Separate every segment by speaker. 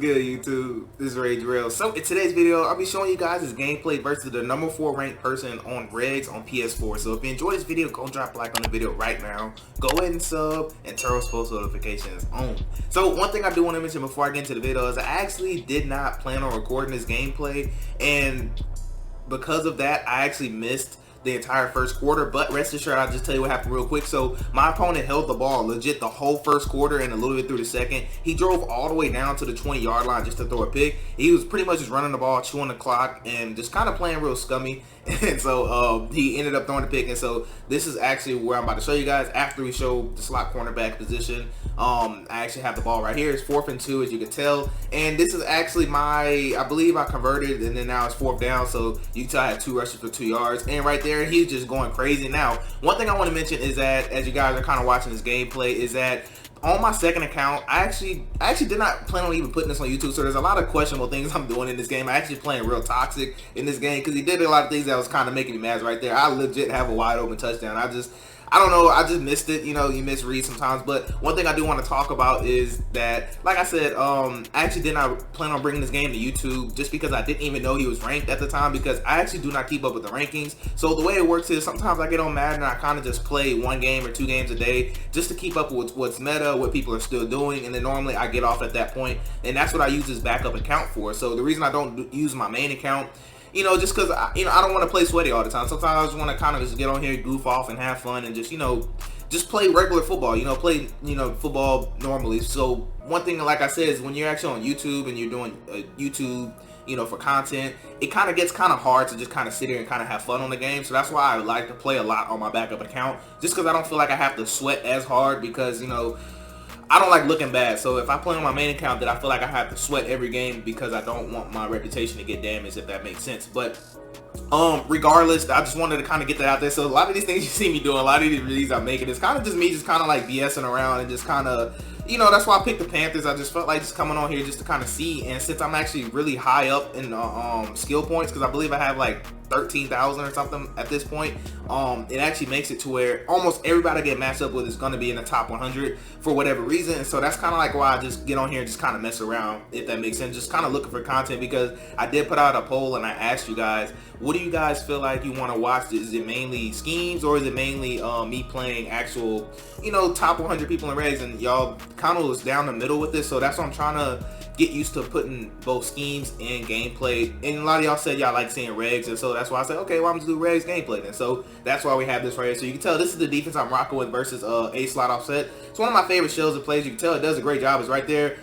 Speaker 1: good, YouTube? This is Rage Rail. So in today's video, I'll be showing you guys this gameplay versus the number 4 ranked person on Regs on PS4. So if you enjoyed this video, go drop a like on the video right now. Go ahead and sub and turn post notifications on. So one thing I do want to mention before I get into the video is I actually did not plan on recording this gameplay, and because of that, I actually missed the entire first quarter. But rest assured, I'll just tell you what happened real quick. So my opponent held the ball legit the whole first quarter and a little bit through the second. He drove all the way down to the 20-yard line just to throw a pick. He was pretty much just running the ball, chewing the clock, and just kind of playing real scummy. And so he ended up throwing the pick. And so this is actually where I'm about to show you guys after we show the slot cornerback position. I actually have the ball right here. It's 4th and 2, as you can tell. And this is actually my, I believe I converted, and then now it's 4th down. So you can tell I had 2 rushes for 2 yards. And right there, he's just going crazy. Now, one thing I want to mention is that, as you guys are kind of watching this gameplay, is that on my second account, I actually did not plan on even putting this on YouTube. So there's a lot of questionable things I'm doing in this game. I actually playing real toxic in this game because he did a lot of things that was kind of making me mad right there. I legit have a wide open touchdown. I don't know, I just missed it. You know, you misread sometimes. But one thing I do want to talk about is that, like I said, I actually did not plan on bringing this game to YouTube just because I didn't even know he was ranked at the time, because I actually do not keep up with the rankings. So the way it works is sometimes I get on Madden and I kind of just play 1 game or 2 games a day just to keep up with what's meta, what people are still doing, and then normally I get off at that point, and that's what I use this backup account for. So the reason I don't use my main account, you know, just because, I don't want to play sweaty all the time. Sometimes I just want to kind of just get on here, goof off, and have fun, and just, just play regular football, play, football normally. So one thing, like I said, is when you're actually on YouTube and you're doing YouTube, for content, it kind of gets kind of hard to just kind of sit here and kind of have fun on the game. So that's why I like to play a lot on my backup account, just because I don't feel like I have to sweat as hard, because, I don't like looking bad. So if I play on my main account, then I feel like I have to sweat every game because I don't want my reputation to get damaged, if that makes sense. But regardless, I just wanted to kind of get that out there. So a lot of these things you see me doing, a lot of these releases I'm making, it's kind of just me just kind of like BSing around and just kind of, that's why I picked the Panthers. I just felt like just coming on here just to kind of see. And since I'm actually really high up in skill points, because I believe I have like 13,000 or something at this point, it actually makes it to where almost everybody I get matched up with is going to be in the top 100 for whatever reason. And so that's kind of like why I just get on here and just kind of mess around, if that makes sense. Just kind of looking for content, because I did put out a poll and I asked you guys, what do you guys feel like you want to watch? Is it mainly schemes, or is it mainly me playing actual, top 100 people in Regs? And y'all kind of was down the middle with this, so that's what I'm trying to get used to, putting both schemes and gameplay. And a lot of y'all said y'all like seeing Regs, and so that's why I said, okay, well, I'm just do Regs gameplay then. So that's why we have this right here. So you can tell this is the defense I'm rocking with versus A Slot Offset. It's one of my favorite shows it plays. You can tell it does a great job. It's right there.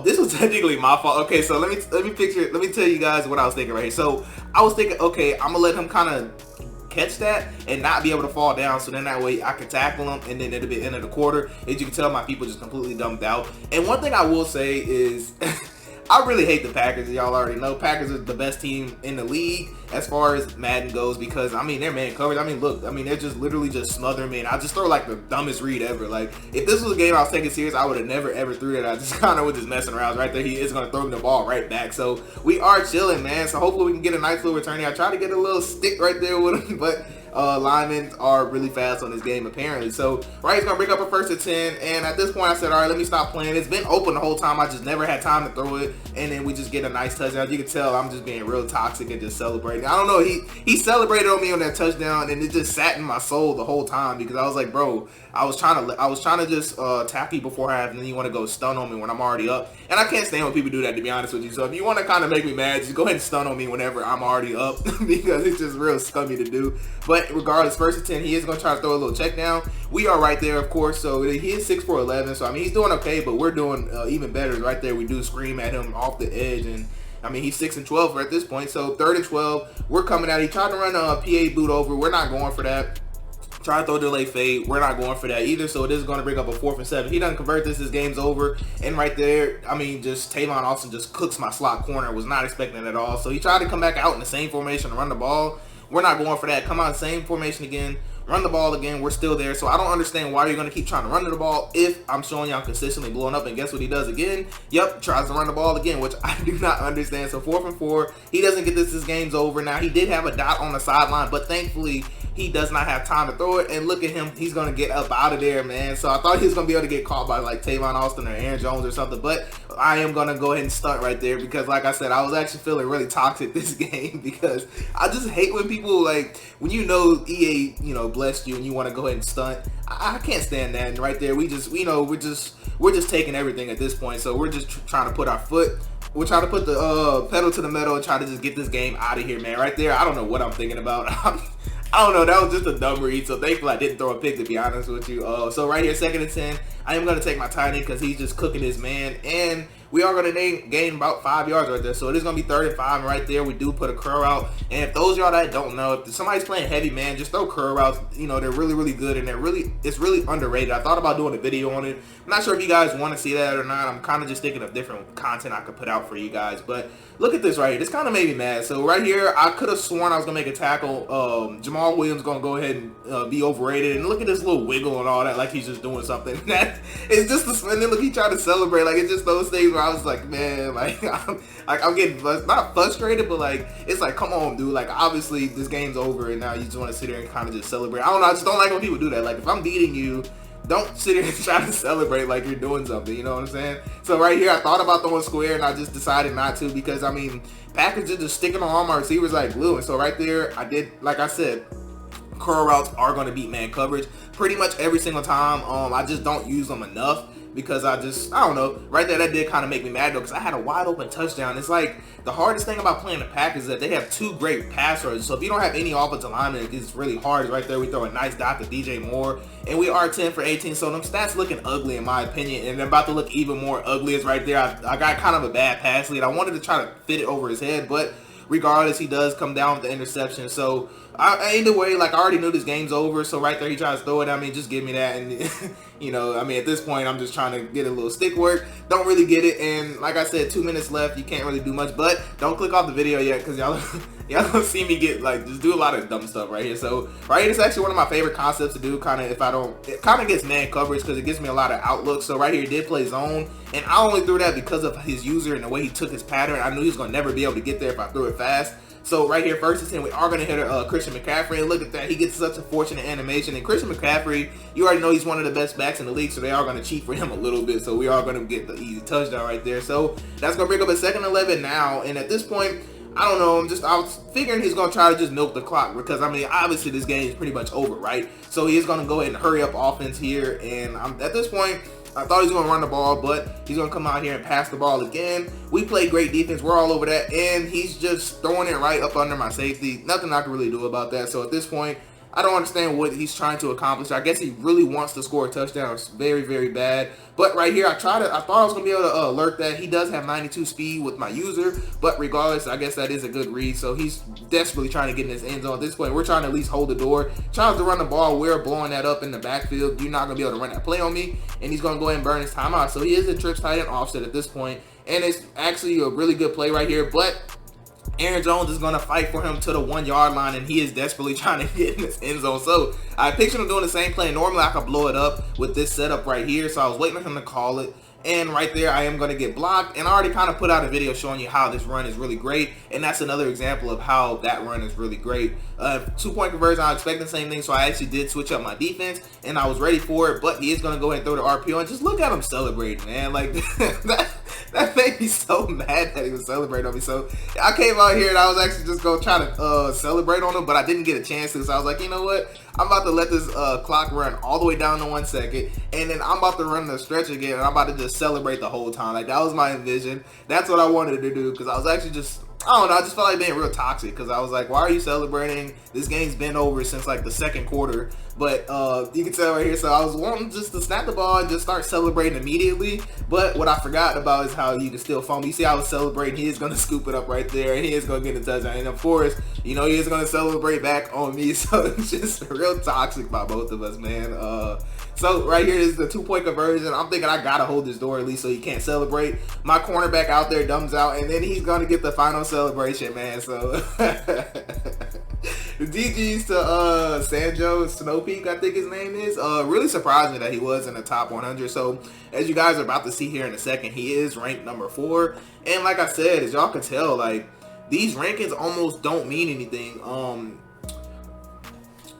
Speaker 1: This was technically my fault. Okay, so let me tell you guys what I was thinking right here. So I was thinking, okay, I'm gonna let him kind of catch that and not be able to fall down, so then that way I can tackle him, and then it'll be end of the quarter. As you can tell, my people just completely dumbed out. And one thing I will say is I really hate the Packers. Y'all already know Packers are the best team in the league as far as Madden goes, because their man coverage, look, they're just literally just smothering me, and I just throw like the dumbest read ever. Like, if this was a game I was taking serious, I would have never ever threw that. I just kind of was just messing around. Right there, he is going to throw me the ball right back. So we are chilling, man. So hopefully we can get a nice little return here. I tried to get a little stick right there with him, but linemen are really fast on this game apparently. So right, he's gonna bring up a 1st and 10, and at this point I said, all right, let me stop playing. It's been open the whole time, I just never had time to throw it, and then we just get a nice touchdown. You can tell I'm just being real toxic and just celebrating. I don't know, he celebrated on me on that touchdown, and it just sat in my soul the whole time, because I was like, bro, I was trying to just tap you before half, and then you want to go stun on me when I'm already up. And I can't stand when people do that, to be honest with you. So if you want to kind of make me mad, just go ahead and stun on me whenever I'm already up, because it's just real scummy to do. But regardless, 1st and 10, he is going to try to throw a little check down. We are right there, of course. So he is 6 for 11. So he's doing okay, but we're doing even better. Right there, we do scream at him off the edge, and he's 6 and 12 at this point. So 3rd and 12, we're coming out. He tried to run a PA boot over. We're not going for that. Try to throw delay fade. We're not going for that either. So it is going to bring up a 4th and 7. He doesn't convert this, his game's over. And right there, just Tavon Austin just cooks my slot corner. Was not expecting it at all. So he tried to come back out in the same formation and run the ball. We're not going for that. Come out in the same formation again. Run the ball again. We're still there. So I don't understand why you're going to keep trying to run the ball if I'm showing y'all consistently blowing up. And guess what he does again? Yep, tries to run the ball again, which I do not understand. So 4th and 4. He doesn't get this. His game's over. Now, he did have a dot on the sideline, but thankfully he does not have time to throw it, and look at him, he's gonna get up out of there, man. So I thought he was gonna be able to get caught by like Tavon Austin or Aaron Jones or something, but I am gonna go ahead and stunt right there because, like I said, I was actually feeling really toxic this game because I just hate when people, like, when you know EA, you know, blessed you and you want to go ahead and stunt. I can't stand that. And right there, we just, you know, we're just taking everything at this point. So we're just trying to put our foot. We're trying to put the pedal to the metal and try to just get this game out of here, man. Right there, I don't know what I'm thinking about. I don't know, that was just a dumb read, so thankfully I didn't throw a pick, to be honest with you. So right here, 2nd and 10, I am going to take my tight end because he's just cooking his man, and we are going to gain about 5 yards right there. So it is going to be 3rd and 5, and right there we do put a curl out. And if those of y'all that don't know, if somebody's playing heavy, man, just throw curl routes. You know, they're really, really good, and it's really underrated. I thought about doing a video on it. I'm not sure if you guys want to see that or not. I'm kind of just thinking of different content I could put out for you guys, but look at this right here. This kind of made me mad. So right here, I could have sworn I was going to make a tackle. Jamal Williams going to go ahead and be overrated, and look at this little wiggle and all that, like he's just doing something. That it's just and then look, he tried to celebrate. Like, it's just those things where I was like, man, like I'm getting not frustrated, but like, it's like, come on, dude. Like, obviously this game's over, and now you just want to sit there and kind of just celebrate. I don't know. I just don't like when people do that. Like, if I'm beating you, don't sit here and try to celebrate like you're doing something, you know what I'm saying? So right here, I thought about throwing square, and I just decided not to because, I mean, Packers are just sticking on all my receivers like glue. And so right there, I did, like I said, curl routes are going to beat man coverage pretty much every single time. I just don't use them enough because I don't know. Right there, that did kind of make me mad though because I had a wide open touchdown. It's like the hardest thing about playing the Packers is that they have 2 great pass rushers. So if you don't have any offensive linemen, it's really hard. Right there, we throw a nice dot to DJ Moore, and we are 10 for 18. So them stats looking ugly in my opinion, and they're about to look even more ugly. Is right there. I got kind of a bad pass lead. I wanted to try to fit it over his head, but regardless, he does come down with the interception. So either way, like, I already knew this game's over. So right there, he tries to throw it. I mean, just give me that. And you know, I mean, at this point, I'm just trying to get a little stick work. Don't really get it. And like I said, 2 minutes left. You can't really do much. But don't click off the video yet because y'all don't see me get, like, just do a lot of dumb stuff right here. So right here, it's actually one of my favorite concepts to do. Kind of, if I don't, it kind of gets man coverage because it gives me a lot of outlook. So right here, he did play zone, and I only threw that because of his user and the way he took his pattern. I knew he was gonna never be able to get there if I threw it fast. So right here, 1st and 10, we are going to hit Christian McCaffrey. And look at that. He gets such a fortunate animation. And Christian McCaffrey, you already know he's one of the best backs in the league, so they are going to cheat for him a little bit. So we are going to get the easy touchdown right there. So that's going to bring up a 2nd and 11 now. And at this point, I don't know. I was figuring he's going to try to just milk the clock because, I mean, obviously this game is pretty much over, right? So he is going to go ahead and hurry up offense here. And at this point, I thought he was going to run the ball, but he's going to come out here and pass the ball again. We play great defense. We're all over that. And he's just throwing it right up under my safety. Nothing I can really do about that. So at this point, I don't understand what he's trying to accomplish. I guess he really wants to score a touchdown. It's very, very bad. But right here, I thought I was going to be able to alert that. He does have 92 speed with my user. But regardless, I guess that is a good read. So he's desperately trying to get in his end zone. At this point, we're trying to at least hold the door. Trying to run the ball. We're blowing that up in the backfield. You're not going to be able to run that play on me. And he's going to go ahead and burn his timeout. So he is a trips tight end offset at this point. And it's actually a really good play right here. But Aaron Jones is going to fight for him to the 1 yard line, and he is desperately trying to get in this end zone. So I pictured him doing the same play. Normally I could blow it up with this setup right here, so I was waiting for him to call it. And right there, I am going to get blocked. And I already kind of put out a video showing you how this run is really great. And that's another example of how that run is really great. 2-point conversion, I was expecting the same thing. So I actually did switch up my defense. And I was ready for it. But he is going to go ahead and throw the RPO. And just look at him celebrating, man. Like, that made me so mad that he was celebrating on me. So I came out here and I was actually just going to try to celebrate on him. But I didn't get a chance to. So I was like, you know what? I'm about to let this clock run all the way down to 1 second, and then I'm about to run the stretch again, and I'm about to just celebrate the whole time. Like, that was my envision. That's what I wanted to do, because I was actually just, I don't know, I just felt like being real toxic, because I was like, why are you celebrating? This game's been over since, like, the 2nd quarter. But you can tell right here, so I was wanting just to snap the ball and just start celebrating immediately. But what I forgot about is how you can still fumble. You see, I was celebrating. He is going to scoop it up right there, and he is going to get a touchdown. And of course, you know, he is going to celebrate back on me. So it's just real toxic by both of us, man. So right here is the 2-point conversion. I'm thinking I gotta hold this door at least so he can't celebrate. My cornerback out there dumbs out, and then he's gonna get the final celebration, man. So DG's to Sanjo Snowpeak, I think his name is. Really surprised me that he was in the top 100. So as you guys are about to see here in a second, he is ranked number 4. And like I said, as y'all can tell, like, these rankings almost don't mean anything.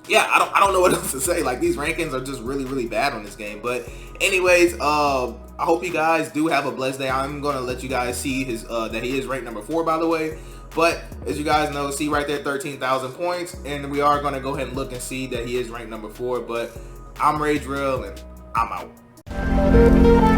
Speaker 1: yeah, I don't know what else to say. Like, these rankings are just really bad on this game. But anyways, I hope you guys do have a blessed day. I'm gonna let you guys see his that he is ranked number 4, by the way. But as you guys know, see right there, 13,000 points, and we are gonna go ahead and look and see that he is ranked number 4. But I'm Rage Real, and I'm out.